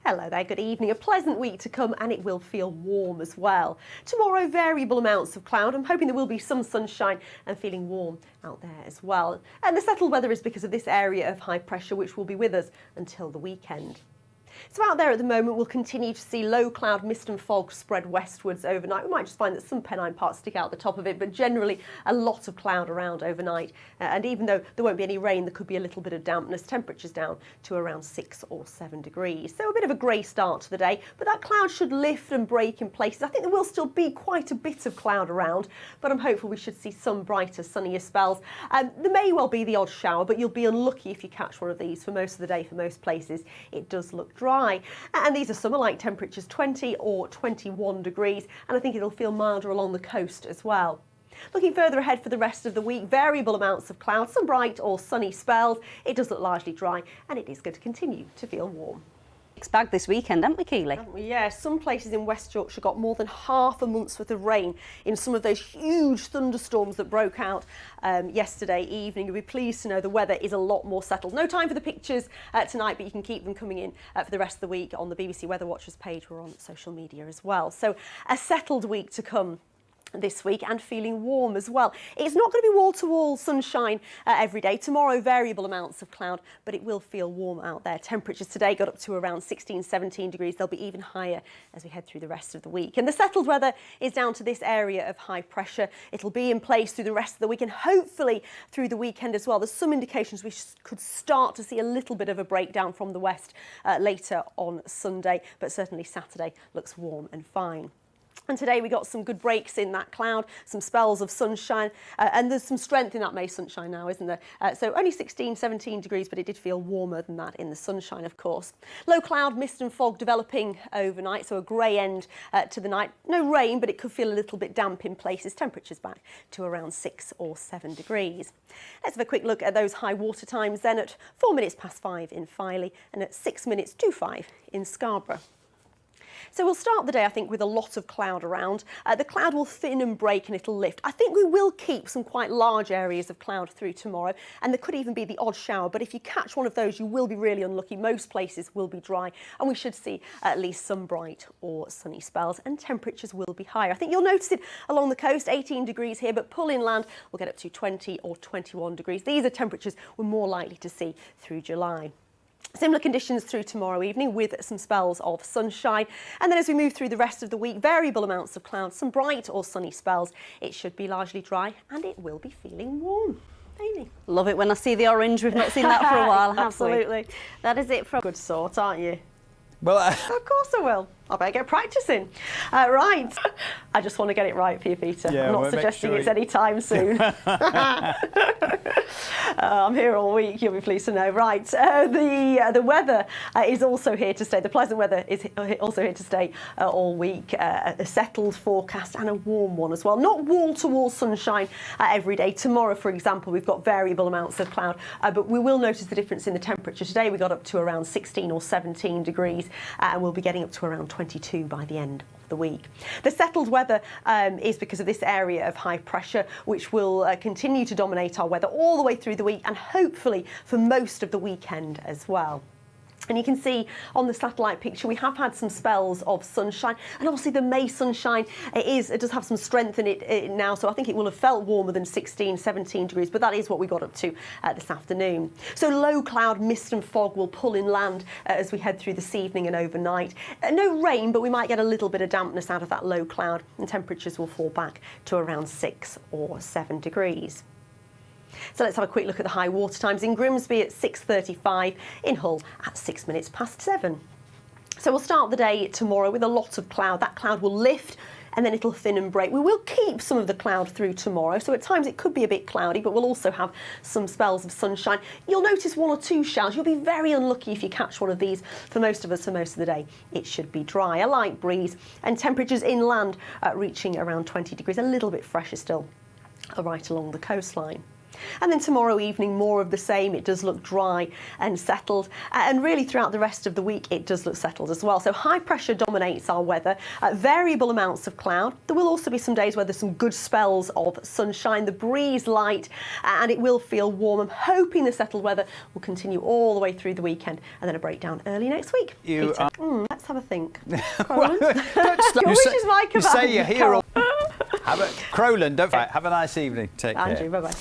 Hello there, good evening. A pleasant week to come and it will feel warm as well. Tomorrow, variable amounts of cloud. I'm hoping there will be some sunshine and feeling warm out there as well. And the settled weather is because of this area of high pressure which will be with us until the weekend. So out there at the moment, we'll continue to see low cloud, mist and fog spread westwards overnight. We might just find that some Pennine parts stick out the top of it, but generally a lot of cloud around overnight. And even though there won't be any rain, there could be a little bit of dampness. Temperatures down to around 6 or 7 degrees. So a bit of a grey start to the day, but that cloud should lift and break in places. I think there will still be quite a bit of cloud around, but I'm hopeful we should see some brighter, sunnier spells. There may well be the odd shower, but you'll be unlucky if you catch one of these for most of the day. For most places, it does look dry. And these are summer-like temperatures, 20 or 21 degrees, and I think it'll feel milder along the coast as well. Looking further ahead for the rest of the week, variable amounts of cloud, some bright or sunny spells. It does look largely dry, and it is going to continue to feel warm. Mixed bag this weekend, haven't we, Keeley? Yeah, some places in West Yorkshire got more than half a month's worth of rain in some of those huge thunderstorms that broke out yesterday evening. You'll be pleased to know the weather is a lot more settled. No time for the pictures tonight, but you can keep them coming in for the rest of the week on the BBC Weather Watchers page. We're on social media as well. So a settled week to come this week and feeling warm as well. It's not going to be wall-to-wall sunshine every day. Tomorrow, variable amounts of cloud, but it will feel warm out there. Temperatures today got up to around 16, 17 degrees. They'll be even higher as we head through the rest of the week. And the settled weather is down to this area of high pressure. It'll be in place through the rest of the week and hopefully through the weekend as well. There's some indications we could start to see a little bit of a breakdown from the west later on Sunday, but certainly Saturday looks warm and fine. And today we got some good breaks in that cloud, some spells of sunshine, and there's some strength in that May sunshine now, isn't there? So only 16, 17 degrees, but it did feel warmer than that in the sunshine, of course. Low cloud, mist and fog developing overnight, so a grey end to the night. No rain, but it could feel a little bit damp in places. Temperatures back to around 6 or 7 degrees. Let's have a quick look at those high water times then at 4 minutes past 5 in Filey and at 6 minutes to 5 in Scarborough. So we'll start the day, I think, with a lot of cloud around. The cloud will thin and break and it'll lift. I think we will keep some quite large areas of cloud through tomorrow, and there could even be the odd shower. But if you catch one of those, you will be really unlucky. Most places will be dry, and we should see at least some bright or sunny spells, and temperatures will be higher. I think you'll notice it along the coast, 18 degrees here, but pull inland will get up to 20 or 21 degrees. These are temperatures we're more likely to see through July. Similar conditions through tomorrow evening with some spells of sunshine. And then as we move through the rest of the week, variable amounts of cloud, some bright or sunny spells. It should be largely dry and it will be feeling warm. Amy. Love it when I see the orange. We've not seen that for a while, have Absolutely. we? That is it from Good sort, aren't you? Well, Of course I will. I better get practising. Right. I just want to get it right for you, Peter. Yeah, I'm not well, suggesting make it's sure any time soon. I'm here all week, you'll be pleased to know. Right, the weather is also here to stay. The pleasant weather is also here to stay all week. A settled forecast and a warm one as well. Not wall-to-wall sunshine every day. Tomorrow, for example, we've got variable amounts of cloud, but we will notice the difference in the temperature. Today we got up to around 16 or 17 degrees, and we'll be getting up to around 22 by the end of the week. The settled weather is because of this area of high pressure, which will continue to dominate our weather all the way through the week and hopefully for most of the weekend as well. And you can see on the satellite picture we have had some spells of sunshine, and obviously the May sunshine it does have some strength in it now, so I think it will have felt warmer than 16, 17 degrees, but that is what we got up to this afternoon. So low cloud, mist and fog will pull inland as we head through this evening and overnight. No rain, but we might get a little bit of dampness out of that low cloud, and temperatures will fall back to around 6 or 7 degrees. So let's have a quick look at the high water times. In Grimsby at 6:35, in Hull at 6 minutes past 7. So we'll start the day tomorrow with a lot of cloud. That cloud will lift and then it'll thin and break. We will keep some of the cloud through tomorrow, so at times it could be a bit cloudy, but we'll also have some spells of sunshine. You'll notice 1 or 2 showers. You'll be very unlucky if you catch one of these. For most of us, for most of the day, it should be dry. A light breeze and temperatures inland reaching around 20 degrees, a little bit fresher still right along the coastline. And then tomorrow evening, more of the same. It does look dry and settled. And really throughout the rest of the week, it does look settled as well. So high pressure dominates our weather, variable amounts of cloud. There will also be some days where there's some good spells of sunshine, the breeze light, and it will feel warm. I'm hoping the settled weather will continue all the way through the weekend and then a breakdown early next week. Let's have a think. Well, Which is my you command. say you're here. Crowland, don't forget. Have a nice evening. Take care. Andrew, bye-bye.